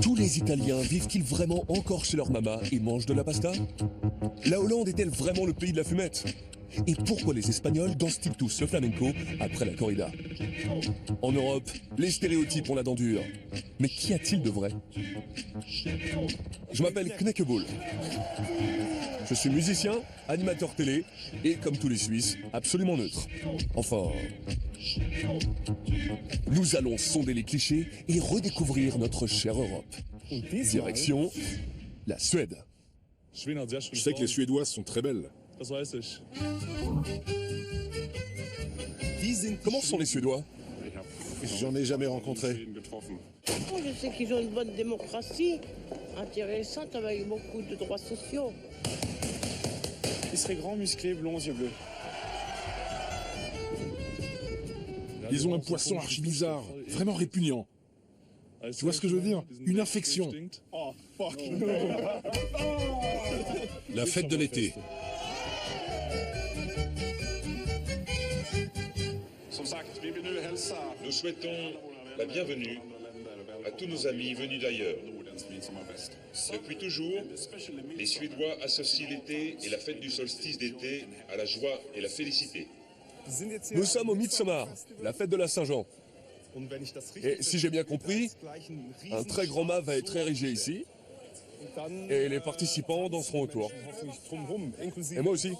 Tous les Italiens vivent-ils vraiment encore chez leur maman et mangent de la pasta? La Hollande est-elle vraiment le pays de la fumette? Et pourquoi les Espagnols dansent-ils tous le flamenco après la corrida? En Europe, les stéréotypes ont la dent dure. Mais qu'y a-t-il de vrai? Je m'appelle Knekkebull. Je suis musicien, animateur télé et, comme tous les Suisses, absolument neutre. Enfin, nous allons sonder les clichés et redécouvrir notre chère Europe. Direction, la Suède. Je sais que les Suédoises sont très belles. Comment sont les Suédois? J'en ai jamais rencontré. Oh, je sais qu'ils ont une bonne démocratie, intéressante, avec beaucoup de droits sociaux. Ils seraient grands, musclés, blonds, aux yeux bleus. Ils ont un poisson archi bizarre, vraiment répugnant. Tu vois ce que je veux dire? Une infection. La fête de l'été. Nous souhaitons la bienvenue à tous nos amis venus d'ailleurs. Depuis toujours, les Suédois associent l'été et la fête du solstice d'été à la joie et la félicité. Nous sommes au Midsommar, la fête de la Saint-Jean. Et si j'ai bien compris, un très grand mât va être érigé ici, et les participants danseront autour. Et moi aussi.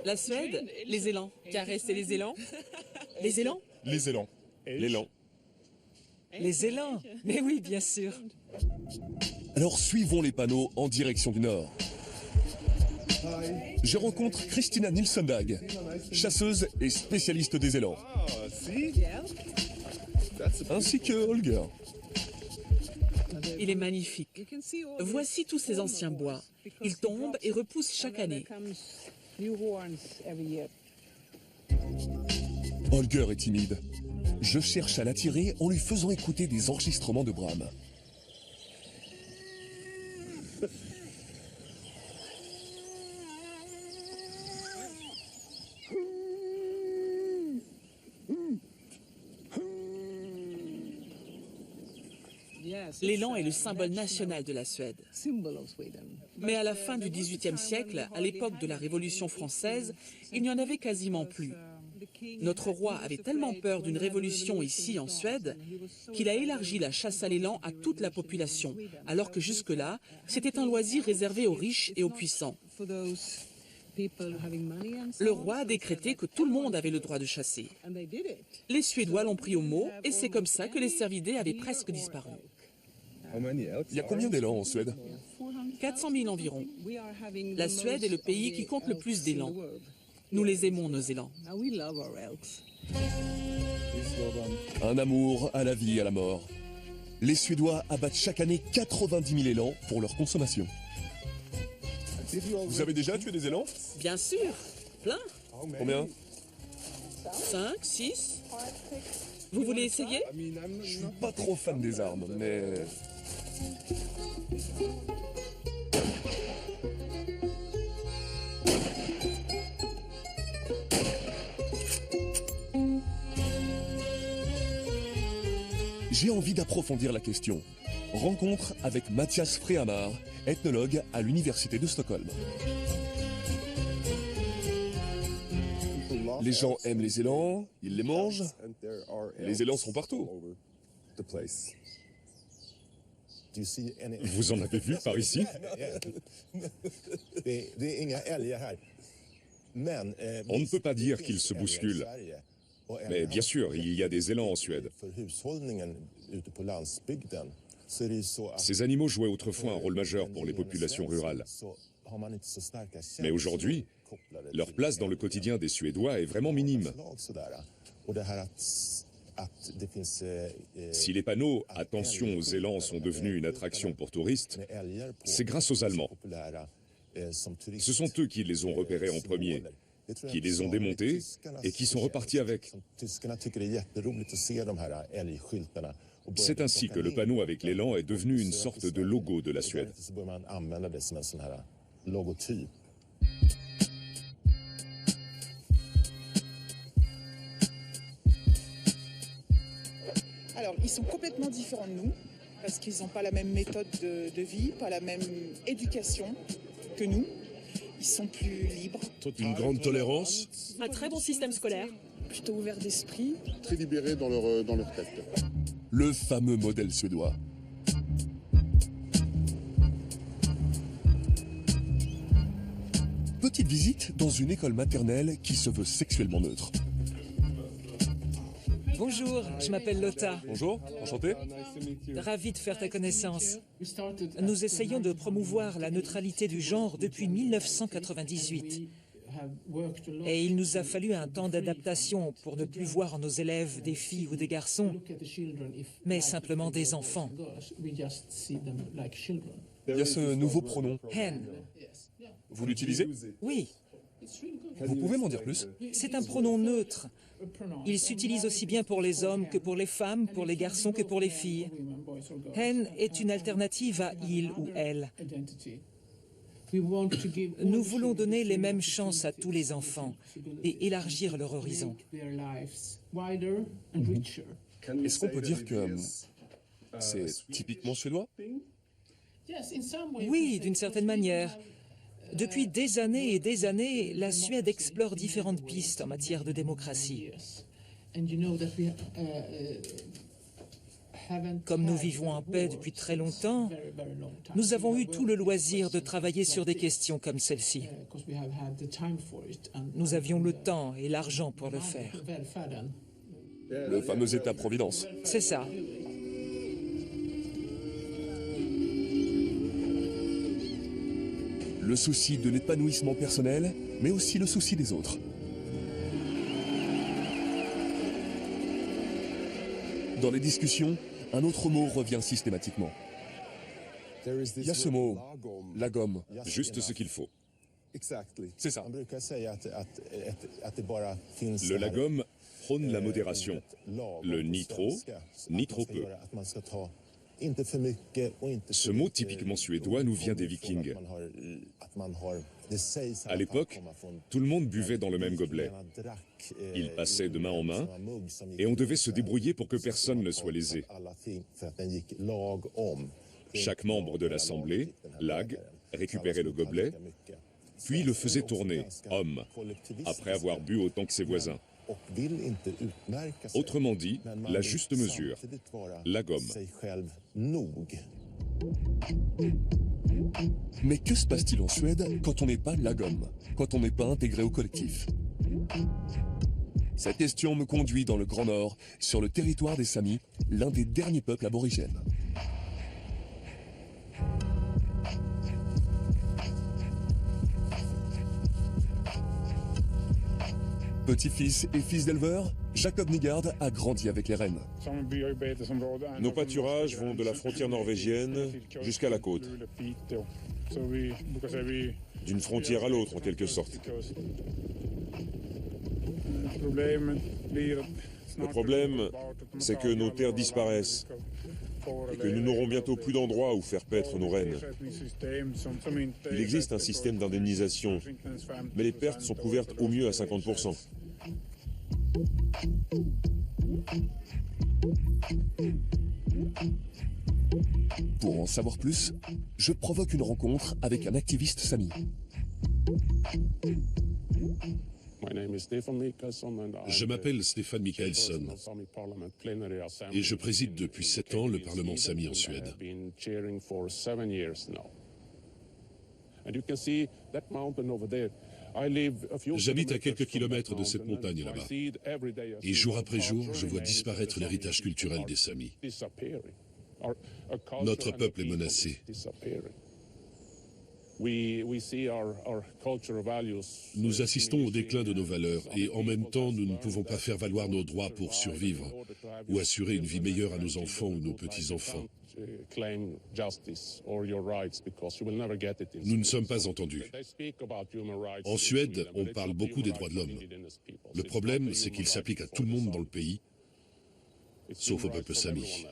La Suède, les élans. Caresser les élans. Les élans? Les élans. L'élan. Les élans. Mais oui, bien sûr. Alors suivons les panneaux en direction du nord. Je rencontre Christina Nilsson-Dag, chasseuse et spécialiste des élans. Ainsi que Holger. Il est magnifique. Voici tous ces anciens bois. Ils tombent et repoussent chaque année. Holger est timide. Je cherche à l'attirer en lui faisant écouter des enregistrements de Brahms. L'élan est le symbole national de la Suède. Mais à la fin du XVIIIe siècle, à l'époque de la Révolution française, il n'y en avait quasiment plus. Notre roi avait tellement peur d'une révolution ici en Suède qu'il a élargi la chasse à l'élan à toute la population, alors que jusque-là, c'était un loisir réservé aux riches et aux puissants. Le roi a décrété que tout le monde avait le droit de chasser. Les Suédois l'ont pris au mot et c'est comme ça que les cervidés avaient presque disparu. Il y a combien d'élans en Suède? 400 000 environ. La Suède est le pays qui compte le plus d'élans. Nous les aimons, nos élans. Un amour à la vie et à la mort. Les Suédois abattent chaque année 90 000 élans pour leur consommation. Vous avez déjà tué des élans? Bien sûr, plein. Combien? 5, 6. Vous voulez essayer? Je suis pas trop fan des armes, mais... J'ai envie d'approfondir la question. Rencontre avec Mathias Frehamar, ethnologue à l'Université de Stockholm. Les gens aiment les élans, ils les mangent. Les élans sont partout. Vous en avez vu par ici? On ne peut pas dire qu'ils se bousculent. Mais bien sûr, il y a des élans en Suède. Ces animaux jouaient autrefois un rôle majeur pour les populations rurales. Mais aujourd'hui, leur place dans le quotidien des Suédois est vraiment minime. Si les panneaux « Attention aux élans » sont devenus une attraction pour touristes, c'est grâce aux Allemands. Ce sont eux qui les ont repérés en premier, qui les ont démontés et qui sont repartis avec. C'est ainsi que le panneau avec l'élan est devenu une sorte de logo de la Suède. Alors, ils sont complètement différents de nous, parce qu'ils n'ont pas la même méthode de vie, pas la même éducation que nous. Ils sont plus libres. Une grande tolérance. Un très bon système scolaire. Plutôt ouverts d'esprit. Très libérés dans leur tête. Le fameux modèle suédois. Petite visite dans une école maternelle qui se veut sexuellement neutre. Bonjour, je m'appelle Lotta. Bonjour, enchanté. Ravi de faire ta connaissance. Nous essayons de promouvoir la neutralité du genre depuis 1998. Et il nous a fallu un temps d'adaptation pour ne plus voir en nos élèves des filles ou des garçons, mais simplement des enfants. Il y a ce nouveau pronom. Hen. Vous l'utilisez? Oui. Vous pouvez m'en dire plus? C'est un pronom neutre. Il s'utilise aussi bien pour les hommes que pour les femmes, pour les garçons que pour les filles. Hen est une alternative à il ou elle. Nous voulons donner les mêmes chances à tous les enfants et élargir leur horizon. Est-ce qu'on peut dire que c'est typiquement suédois? Oui, d'une certaine manière. Depuis des années et des années, la Suède explore différentes pistes en matière de démocratie. Comme nous vivons en paix depuis très longtemps, nous avons eu tout le loisir de travailler sur des questions comme celle-ci. Nous avions le temps et l'argent pour le faire. Le fameux État-providence. C'est ça. Le souci de l'épanouissement personnel, mais aussi le souci des autres. Dans les discussions, un autre mot revient systématiquement. Il y a ce mot, lagom. Juste ce qu'il faut. C'est ça. Le lagom prône la modération. Le ni trop, ni trop peu. Ce mot typiquement suédois nous vient des Vikings. À l'époque, tout le monde buvait dans le même gobelet. Il passait de main en main et on devait se débrouiller pour que personne ne soit lésé. Chaque membre de l'assemblée, lag, récupérait le gobelet, puis le faisait tourner, homme, après avoir bu autant que ses voisins. Autrement dit, la juste mesure, la gomme. Mais que se passe-t-il en Suède quand on n'est pas la gomme, quand on n'est pas intégré au collectif? Cette question me conduit dans le Grand Nord, sur le territoire des Samis, l'un des derniers peuples aborigènes. Petit-fils et fils d'éleveurs, Jacob Nygaard a grandi avec les rennes. Nos pâturages vont de la frontière norvégienne jusqu'à la côte. D'une frontière à l'autre, en quelque sorte. Le problème, c'est que nos terres disparaissent et que nous n'aurons bientôt plus d'endroits où faire paître nos rennes. Il existe un système d'indemnisation, mais les pertes sont couvertes au mieux à 50%. Pour en savoir plus, je provoque une rencontre avec un activiste sami. Je m'appelle Stefan Mikaelsson et je préside depuis 7 ans le Parlement Sami en Suède. J'habite à quelques kilomètres de cette montagne là-bas. Et jour après jour, je vois disparaître l'héritage culturel des Samis. Notre peuple est menacé. Nous assistons au déclin de nos valeurs et en même temps, nous ne pouvons pas faire valoir nos droits pour survivre ou assurer une vie meilleure à nos enfants ou nos petits-enfants. Nous ne sommes pas entendus. En Suède, on parle beaucoup des droits de l'homme. Le problème, c'est qu'ils s'appliquent à tout le monde dans le pays, sauf au peuple sami.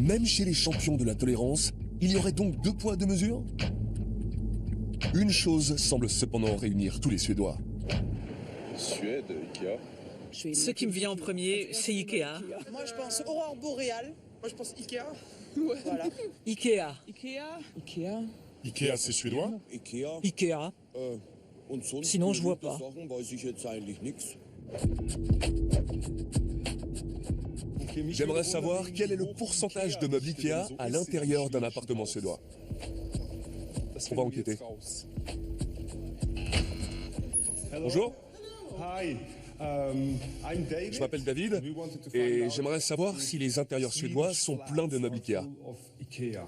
Même chez les champions de la tolérance, il y aurait donc 2 poids 2 mesures? Une chose semble cependant réunir tous les Suédois. Suède, Ikea. Ce qui me vient en premier, c'est Ikea. Moi, je pense aurore boréale. Moi, je pense Ikea. Voilà. Ikea. Ikea. Ikea, c'est suédois? Ikea. Sinon, je vois pas. J'aimerais savoir quel est le pourcentage de meubles Ikea à l'intérieur d'un appartement suédois. On va enquêter. Bonjour. Je m'appelle David et j'aimerais savoir si les intérieurs suédois sont pleins de meubles Ikea.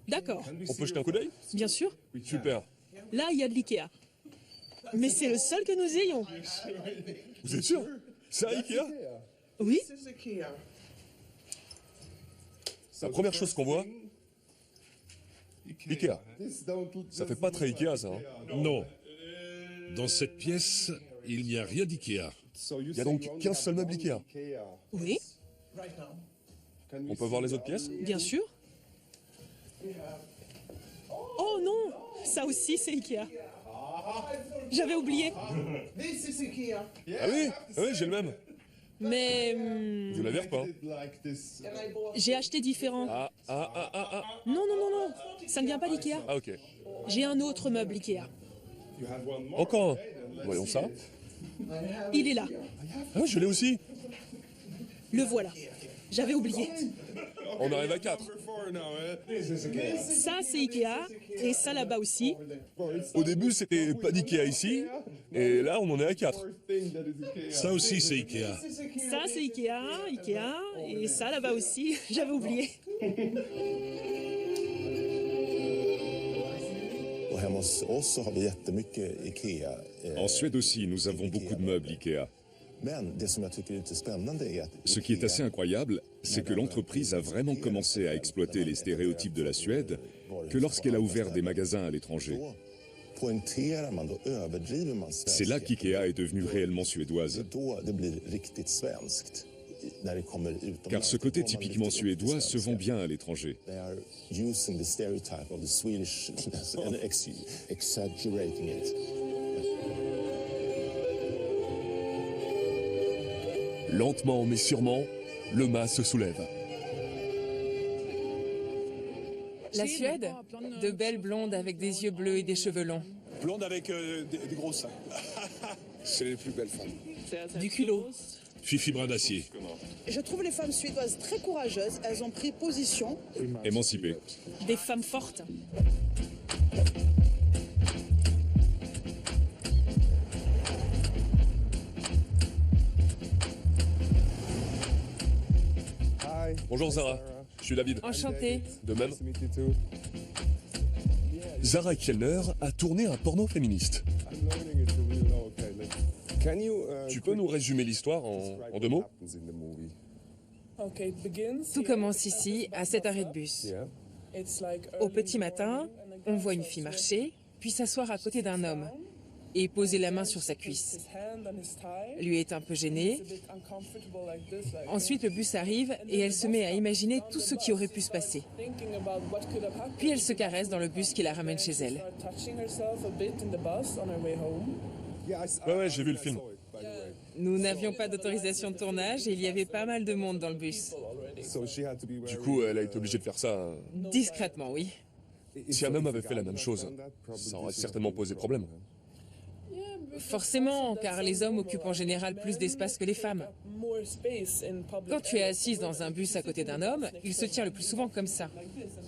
D'accord. On peut jeter un coup d'œil? Bien sûr. Super. Là, il y a de l'Ikea. Mais c'est le seul que nous ayons. Vous êtes sûr? C'est un Ikea? Oui. La première chose qu'on voit, Ikea. Ça fait pas très Ikea, ça. Hein? Non. Dans cette pièce, il n'y a rien d'Ikea. Il n'y a donc qu'un seul meuble Ikea. Oui. On peut voir les autres pièces? Bien sûr. Oh non, ça aussi c'est Ikea. J'avais oublié. Ah oui, j'ai le même. Mais Vous l'avez repeint? j'ai acheté différent. Ah. Non, ça ne vient pas d'Ikea. Ah ok. J'ai un autre meuble Ikea. Encore un. Voyons ça. Il est là. Ah oui, je l'ai aussi. Le voilà. J'avais oublié. On arrive à 4. Ça c'est Ikea et ça là-bas aussi. Au début, c'était pas d'Ikea ici. Et là, on en est à 4. Ça aussi, c'est Ikea. Ça c'est Ikea et ça là-bas aussi. J'avais oublié. En Suède aussi, nous avons beaucoup de meubles Ikea. Ce qui est assez incroyable, c'est que l'entreprise a vraiment commencé à exploiter les stéréotypes de la Suède que lorsqu'elle a ouvert des magasins à l'étranger. C'est là qu'IKEA est devenue réellement suédoise. Car ce côté typiquement suédois se vend bien à l'étranger. Lentement mais sûrement, le mât se soulève. La Suède, de belles blondes avec des yeux bleus et des cheveux longs. Blonde avec des gros seins. C'est les plus belles femmes. Du culot. Fifi bras d'acier. Je trouve les femmes suédoises très courageuses. Elles ont pris position. Émancipées. Des femmes fortes. Bonjour Zara, je suis David. Enchantée. De même. Zara Kellner a tourné un porno féministe. Tu peux nous résumer l'histoire en 2 mots? Tout commence ici, à cet arrêt de bus. Au petit matin, on voit une fille marcher, puis s'asseoir à côté d'un homme et poser la main sur sa cuisse. Lui est un peu gênée. Ensuite, le bus arrive et elle se met à imaginer tout ce qui aurait pu se passer. Puis elle se caresse dans le bus qui la ramène chez elle. Ouais, j'ai vu le film. Nous n'avions pas d'autorisation de tournage et il y avait pas mal de monde dans le bus. Du coup, elle a été obligée de faire ça. Discrètement, oui. Si un homme avait fait la même chose, ça aurait certainement posé problème. Forcément, car les hommes occupent en général plus d'espace que les femmes. Quand tu es assise dans un bus à côté d'un homme, il se tient le plus souvent comme ça,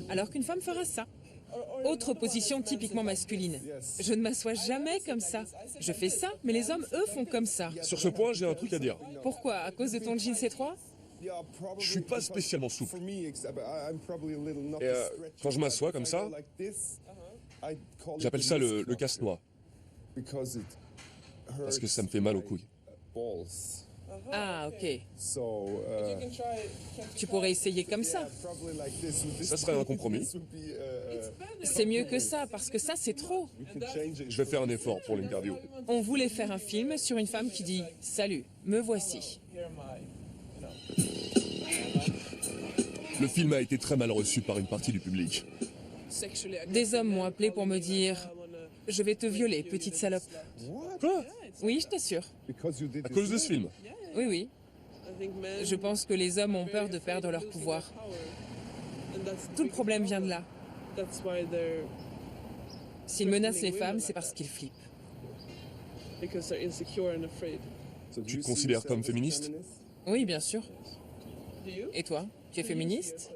alors qu'une femme fera ça. Autre position typiquement masculine. Je ne m'assois jamais comme ça. Je fais ça, mais les hommes, eux, font comme ça. Sur ce point, j'ai un truc à dire. Pourquoi? À cause de ton jean C3? Je suis pas spécialement souple. Et quand je m'assois comme ça, j'appelle ça le casse-noix. Parce que ça me fait mal aux couilles. Ah, ok. Tu pourrais essayer comme ça. Ça serait un compromis. C'est mieux que ça, parce que ça, c'est trop. Je vais faire un effort pour l'interview. On voulait faire un film sur une femme qui dit « Salut, me voici ». Le film a été très mal reçu par une partie du public. Des hommes m'ont appelé pour me dire « Je vais te violer, petite salope. » Quoi? Oui, je t'assure. À cause de ce film? Oui, oui. Je pense que les hommes ont peur de perdre leur pouvoir. Tout le problème vient de là. S'ils menacent les femmes, c'est parce qu'ils flippent. Tu te considères comme féministe? Oui, bien sûr. Et toi, tu es féministe?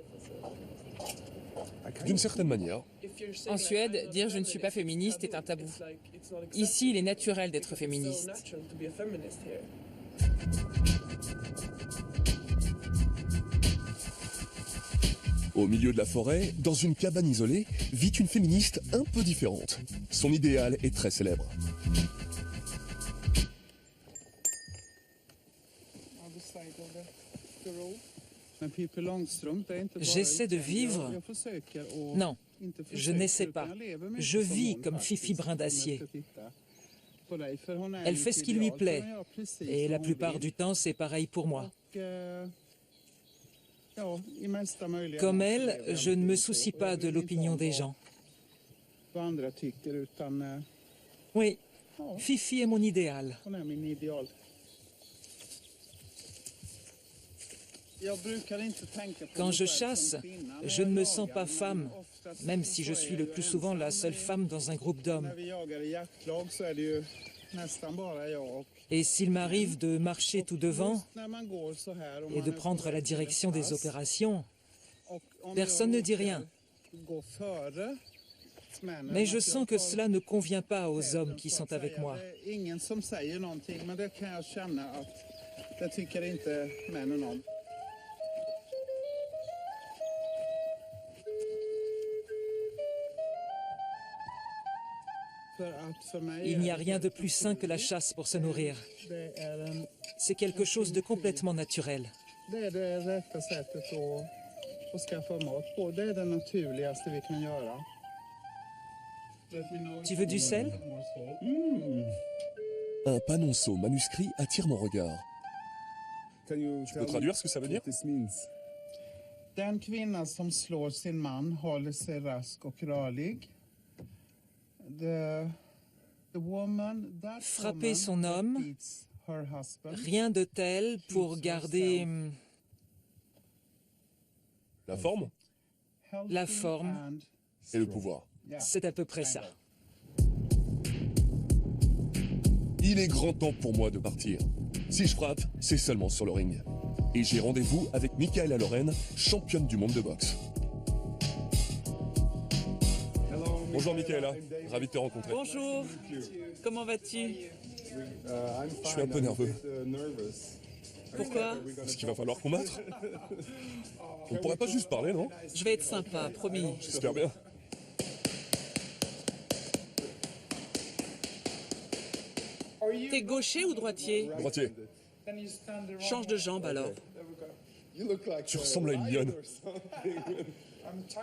D'une certaine manière. En Suède, dire je ne suis pas féministe est un tabou. Ici, il est naturel d'être féministe. Au milieu de la forêt, dans une cabane isolée, vit une féministe un peu différente. Son idéal est très célèbre. J'essaie de vivre. Non, je n'essaie pas. Je vis comme Fifi Brin d'Acier. Elle fait ce qui lui plaît. Et la plupart du temps, c'est pareil pour moi. Comme elle, je ne me soucie pas de l'opinion des gens. Oui, Fifi est mon idéal. Quand je chasse, je ne me sens pas femme, même si je suis le plus souvent la seule femme dans un groupe d'hommes. Et s'il m'arrive de marcher tout devant et de prendre la direction des opérations, personne ne dit rien. Mais je sens que cela ne convient pas aux hommes qui sont avec moi. Il n'y a rien de plus sain que la chasse pour se nourrir. C'est quelque chose de complètement naturel. Tu veux du sel? Un panonceau manuscrit attire mon regard. Tu peux traduire ce que ça veut dire? Den kvinna som slår sin man håller sig rask och rörlig. Frapper son homme, rien de tel pour garder la forme? La forme. Et le pouvoir. C'est à peu près ça. Il est grand temps pour moi de partir. Si je frappe, c'est seulement sur le ring. Et j'ai rendez-vous avec Michaela Loren, championne du monde de boxe. Bonjour Michaela, ravi de te rencontrer. Bonjour, comment vas-tu? Je suis un peu nerveux. Pourquoi? Parce qu'il va falloir combattre. On pourrait pas juste parler, non? Je vais être sympa, promis. J'espère bien. T'es gaucher ou droitier? Droitier. Change de jambe alors. Tu ressembles à une lionne.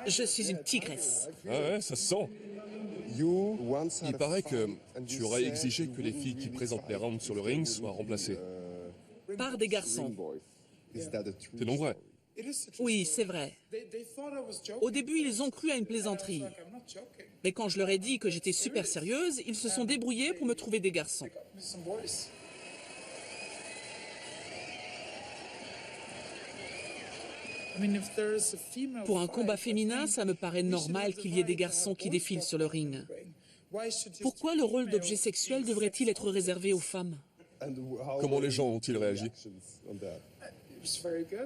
Je suis une tigresse. Ah ouais, ça se sent. Il paraît que tu aurais exigé que les filles qui présentent les rounds sur le ring soient remplacées. Par des garçons. C'est donc vrai? Oui, c'est vrai. Au début, ils ont cru à une plaisanterie. Mais quand je leur ai dit que j'étais super sérieuse, ils se sont débrouillés pour me trouver des garçons. Pour un combat féminin, ça me paraît normal qu'il y ait des garçons qui défilent sur le ring. Pourquoi le rôle d'objet sexuel devrait-il être réservé aux femmes? Comment les gens ont-ils réagi?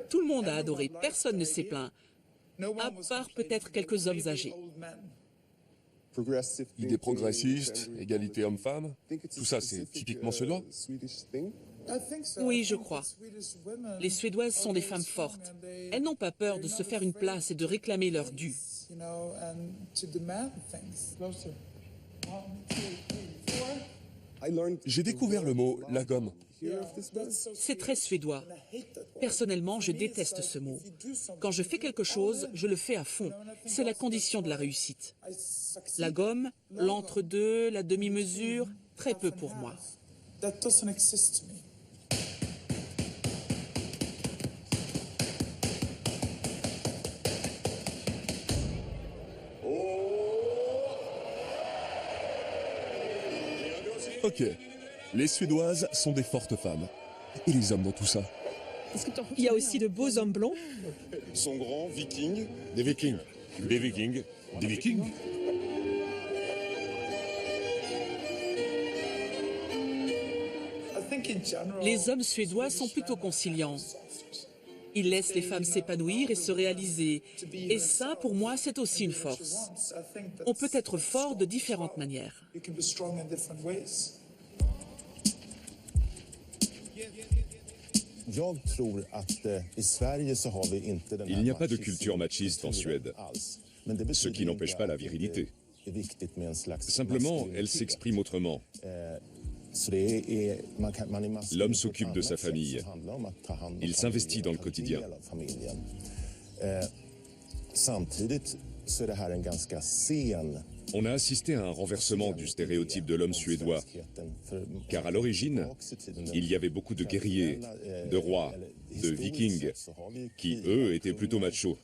Tout le monde a adoré, personne ne s'est plaint, à part peut-être quelques hommes âgés. Idées progressistes, égalité homme-femme, tout ça c'est typiquement suédois? Oui, je crois. Les Suédoises sont des femmes fortes. Elles n'ont pas peur de se faire une place et de réclamer leur dû. J'ai découvert le mot lagom. C'est très suédois. Personnellement, je déteste ce mot. Quand je fais quelque chose, je le fais à fond. C'est la condition de la réussite. La gomme, l'entre-deux, la demi-mesure, très peu pour moi. Ok, les Suédoises sont des fortes femmes. Et les hommes dans tout ça? Il y a aussi de beaux hommes blonds. Ils sont grands, vikings. Des vikings. Des vikings. Des vikings? Les hommes suédois sont plutôt conciliants. Ils laissent les femmes s'épanouir et se réaliser. Et ça, pour moi, c'est aussi une force. On peut être fort de différentes manières. Il n'y a pas de culture machiste en Suède, ce qui n'empêche pas la virilité. Simplement, elle s'exprime autrement. L'homme s'occupe de sa famille. Il s'investit dans le quotidien. On a assisté à un renversement du stéréotype de l'homme suédois, car à l'origine, il y avait beaucoup de guerriers, de rois, de vikings, qui, eux, étaient plutôt machos.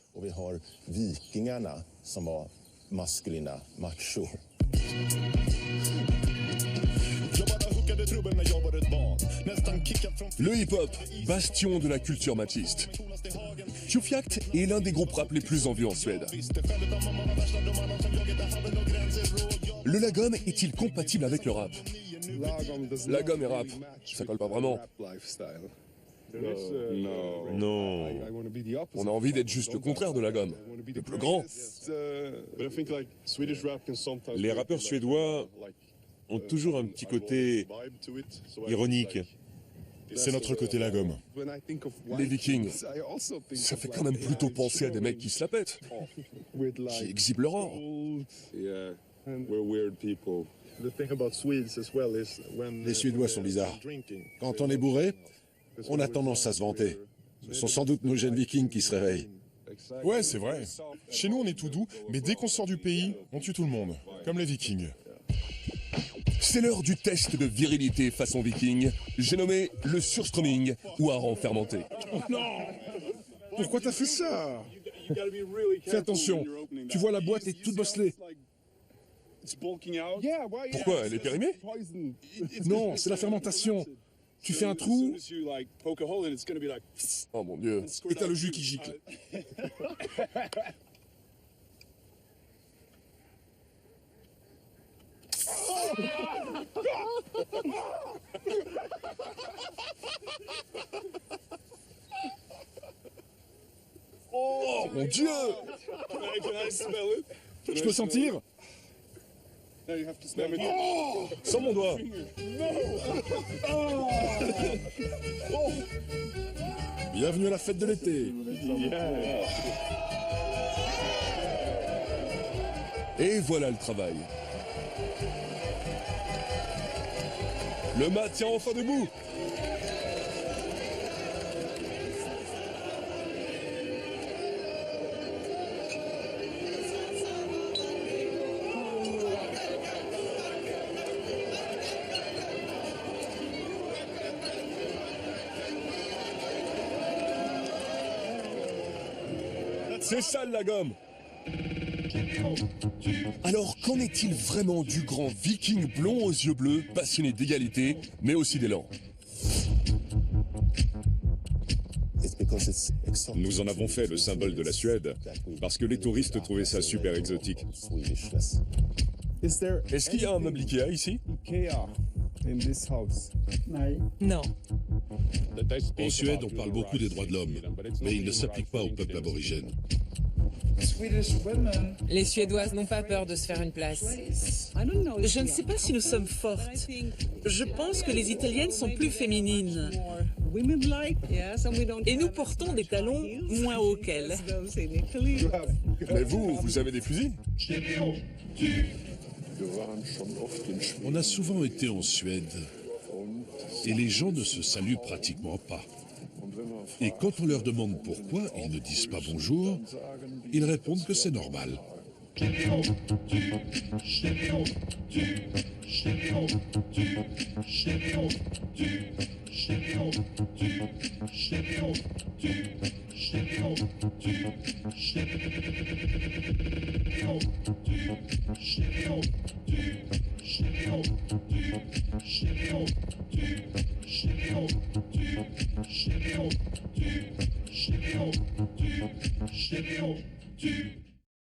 Le hip-hop, bastion de la culture machiste. Tjofjakt est l'un des groupes rap les plus en vue en Suède. Le lagom est-il compatible avec le rap? Lagom et rap, ça colle pas vraiment. Non. On a envie d'être juste le contraire de lagom, le plus grand. Les rappeurs suédois ont toujours un petit côté ironique. C'est notre côté lagom. Les vikings, ça fait quand même plutôt penser à des mecs qui se la pètent, qui exhibent leur or. Les Suédois sont bizarres. Quand on est bourré, on a tendance à se vanter. Ce sont sans doute nos jeunes vikings qui se réveillent. Ouais, c'est vrai. Chez nous, on est tout doux, mais dès qu'on sort du pays, on tue tout le monde, comme les vikings. C'est l'heure du test de virilité façon viking. J'ai nommé le surströmming ou hareng fermenté. Oh non! Pourquoi t'as fait ça? Fais attention, tu vois la boîte est toute bosselée. Pourquoi? Elle est périmée? Non, c'est la fermentation. Tu fais un trou... Oh mon Dieu. Et t'as le jus qui gicle. Oh mon Dieu! Je peux sentir? Oh, sans mon doigt. Bienvenue à la fête de l'été. Et voilà le travail. Le mât tient enfin debout. C'est ça le lagom. Alors, qu'en est-il vraiment du grand viking blond aux yeux bleus, passionné d'égalité, mais aussi d'élan? Nous en avons fait le symbole de la Suède, parce que les touristes trouvaient ça super exotique. Est-ce qu'il y a un meuble Ikea ici? Non. En Suède, on parle beaucoup des droits de l'homme, mais ils ne s'appliquent pas au peuple aborigène. Les Suédoises n'ont pas peur de se faire une place. Je ne sais pas si nous sommes fortes. Je pense que les Italiennes sont plus féminines. Et nous portons des talons moins hauts qu'elles. Mais vous avez des fusils? On a souvent été en Suède et les gens ne se saluent pratiquement pas. Et quand on leur demande pourquoi ils ne disent pas bonjour, ils répondent que c'est normal. Shit.